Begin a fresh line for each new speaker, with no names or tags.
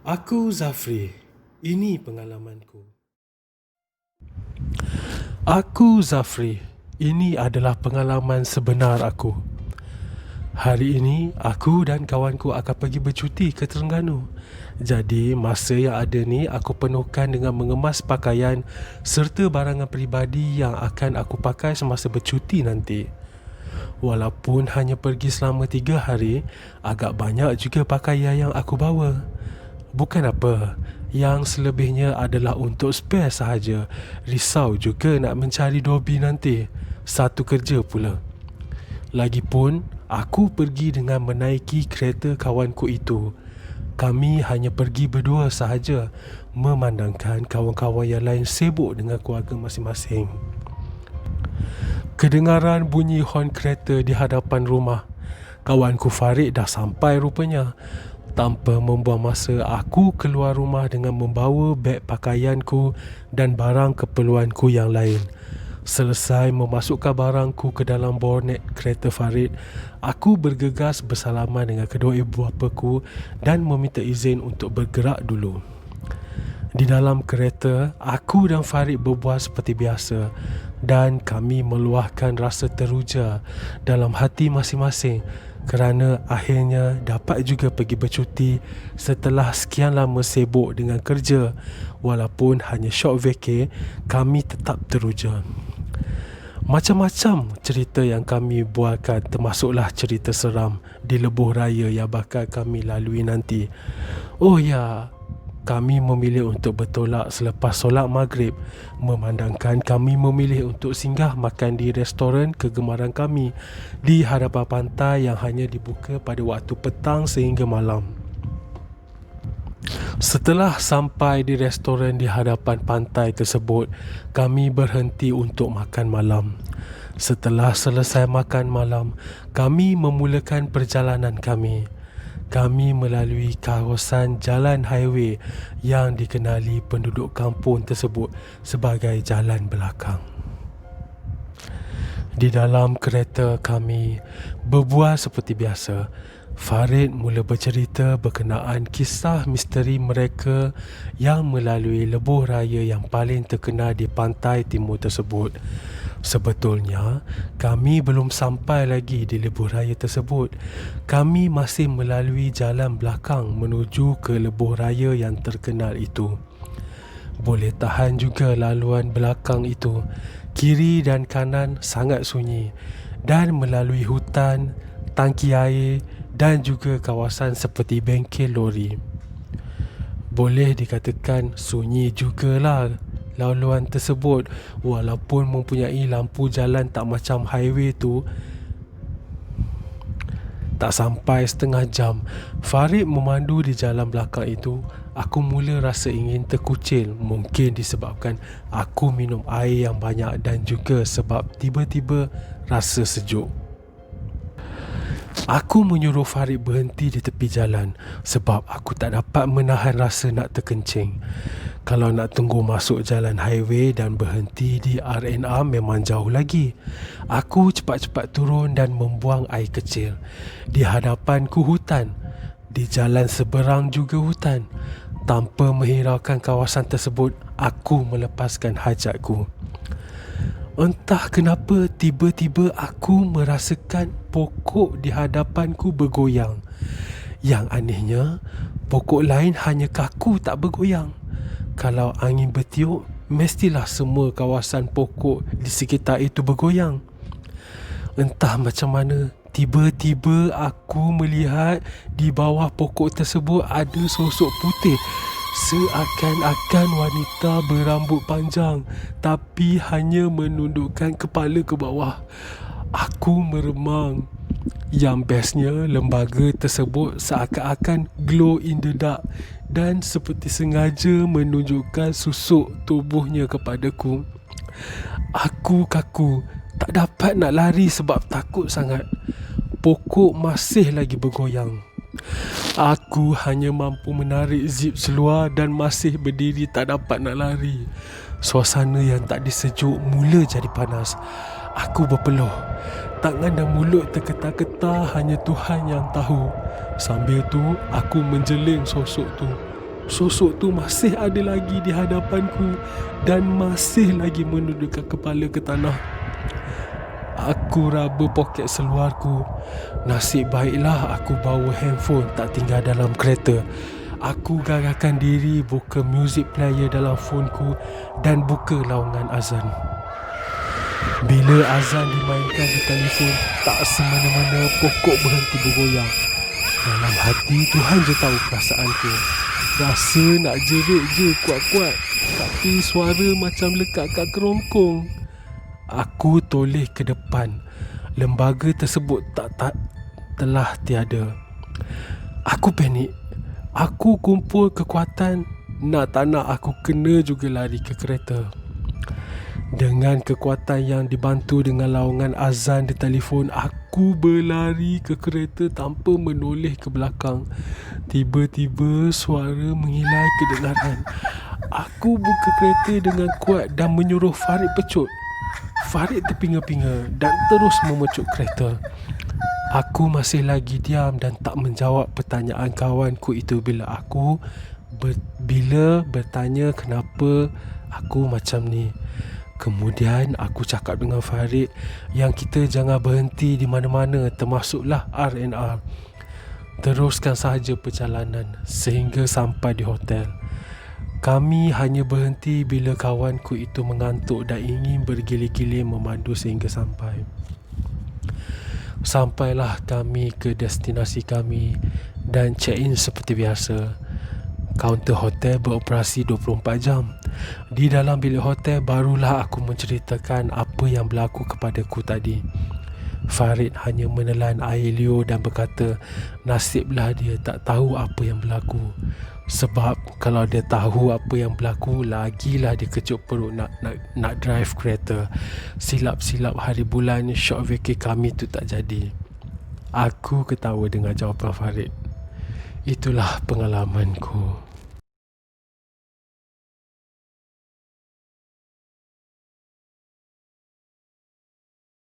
Aku Zafri. Ini pengalamanku. Aku Zafri. Ini adalah pengalaman sebenar aku. Hari ini, aku dan kawanku akan pergi bercuti ke Terengganu. Jadi, masa yang ada ni aku penuhkan dengan mengemas pakaian serta barangan peribadi yang akan aku pakai semasa bercuti nanti. Walaupun hanya pergi selama 3 hari, agak banyak juga pakaian yang aku bawa. Bukan apa, yang selebihnya adalah untuk spare sahaja. Risau juga nak mencari dobi nanti. Satu kerja pula. Lagipun, aku pergi dengan menaiki kereta kawanku itu. Kami hanya pergi berdua sahaja, memandangkan kawan-kawan yang lain sibuk dengan keluarga masing-masing. Kedengaran bunyi hon kereta di hadapan rumah. Kawanku Farid dah sampai rupanya. Tanpa membuang masa, aku keluar rumah dengan membawa beg pakaianku dan barang keperluanku yang lain. Selesai memasukkan barangku ke dalam bonet kereta Farid, aku bergegas bersalaman dengan kedua ibu bapaku dan meminta izin untuk bergerak dulu. Di dalam kereta, aku dan Farid berbual seperti biasa dan kami meluahkan rasa teruja dalam hati masing-masing kerana akhirnya dapat juga pergi bercuti setelah sekian lama sibuk dengan kerja. Walaupun hanya short vacay, kami tetap teruja. Macam-macam cerita yang kami bualkan, termasuklah cerita seram di lebuh raya yang bakal kami lalui nanti. Oh ya, kami memilih untuk bertolak selepas solat maghrib, memandangkan kami memilih untuk singgah makan di restoran kegemaran kami di hadapan pantai yang hanya dibuka pada waktu petang sehingga malam. Setelah sampai di restoran di hadapan pantai tersebut, kami berhenti untuk makan malam. Setelah selesai makan malam, kami memulakan perjalanan kami. Kami melalui kawasan jalan highway yang dikenali penduduk kampung tersebut sebagai jalan belakang. Di dalam kereta kami berbual seperti biasa. Farid mula bercerita berkenaan kisah misteri mereka yang melalui lebuh raya yang paling terkenal di pantai timur tersebut. Sebetulnya, kami belum sampai lagi di lebuh raya tersebut. Kami masih melalui jalan belakang menuju ke lebuh raya yang terkenal itu. Boleh tahan juga laluan belakang itu. Kiri dan kanan sangat sunyi dan melalui hutan, tangki air dan juga kawasan seperti bengkel lori. Boleh dikatakan sunyi jugalah laluan tersebut, walaupun mempunyai lampu jalan tak macam highway tu. Tak sampai setengah jam, Farid memandu di jalan belakang itu. Aku mula rasa ingin terkucil. Mungkin disebabkan aku minum air yang banyak dan juga sebab tiba-tiba rasa sejuk. Aku menyuruh Farid berhenti di tepi jalan sebab aku tak dapat menahan rasa nak terkencing. Kalau nak tunggu masuk jalan highway dan berhenti di R&R memang jauh lagi. Aku cepat-cepat turun dan membuang air kecil. Di hadapanku hutan. Di jalan seberang juga hutan. Tanpa menghiraukan kawasan tersebut, aku melepaskan hajatku. Entah kenapa tiba-tiba aku merasakan pokok di hadapanku bergoyang. Yang anehnya, pokok lain hanya kaku tak bergoyang. Kalau angin bertiup, mestilah semua kawasan pokok di sekitar itu bergoyang. Entah macam mana, tiba-tiba aku melihat di bawah pokok tersebut ada sosok putih. Seakan-akan wanita berambut panjang, tapi hanya menundukkan kepala ke bawah. Aku meremang. Yang bestnya, lembaga tersebut seakan-akan glow in the dark dan seperti sengaja menunjukkan susuk tubuhnya kepadaku. Aku kaku, tak dapat nak lari sebab takut sangat. Pokok masih lagi bergoyang. Aku hanya mampu menarik zip seluar dan masih berdiri, tak dapat nak lari. Suasana yang tak disejuk mula jadi panas. Aku berpeluh. Tangan dan mulut terketar-ketar, hanya Tuhan yang tahu. Sambil tu, aku menjeling sosok tu. Sosok tu masih ada lagi di hadapanku dan masih lagi menundukkan kepala ke tanah. Aku raba poket seluarku. Nasib baiklah aku bawa handphone tak tinggal dalam kereta. Aku garahkan diri buka music player dalam fonku dan buka laungan azan. Bila azan dimainkan di telefon, tak semena-mena pokok berhenti bergoyang. Dalam hati Tuhan je tahu perasaanku. Rasa nak jerit je kuat-kuat, tapi suara macam lekat kat kerongkong. Aku toleh ke depan. Lembaga tersebut tak telah tiada. Aku panik. Aku kumpul kekuatan. Tak nak aku kena juga lari ke kereta. Dengan kekuatan yang dibantu dengan laungan azan di telefon, aku berlari ke kereta tanpa menoleh ke belakang. Tiba-tiba suara menghilai kedengaran. Aku buka kereta dengan kuat dan menyuruh Farid pecut. Farid terpinga-pinga dan terus memecut kereta. Aku masih lagi diam dan tak menjawab pertanyaan kawanku itu bila bertanya kenapa aku macam ni. Kemudian aku cakap dengan Farid yang kita jangan berhenti di mana-mana, termasuklah R&R. Teruskan sahaja perjalanan sehingga sampai di hotel. Kami hanya berhenti bila kawanku itu mengantuk dan ingin bergilir-gilir memandu sehingga sampai. Sampailah kami ke destinasi kami dan check-in seperti biasa. Kaunter hotel beroperasi 24 jam. Di dalam bilik hotel barulah aku menceritakan apa yang berlaku kepadaku tadi. Farid hanya menelan air liur dan berkata, nasiblah dia tak tahu apa yang berlaku. Sebab kalau dia tahu apa yang berlaku, lagilah dia kecut perut nak drive kereta. Silap-silap hari bulan short vacay kami tu tak jadi. Aku ketawa dengan jawapan Farid. Itulah pengalamanku.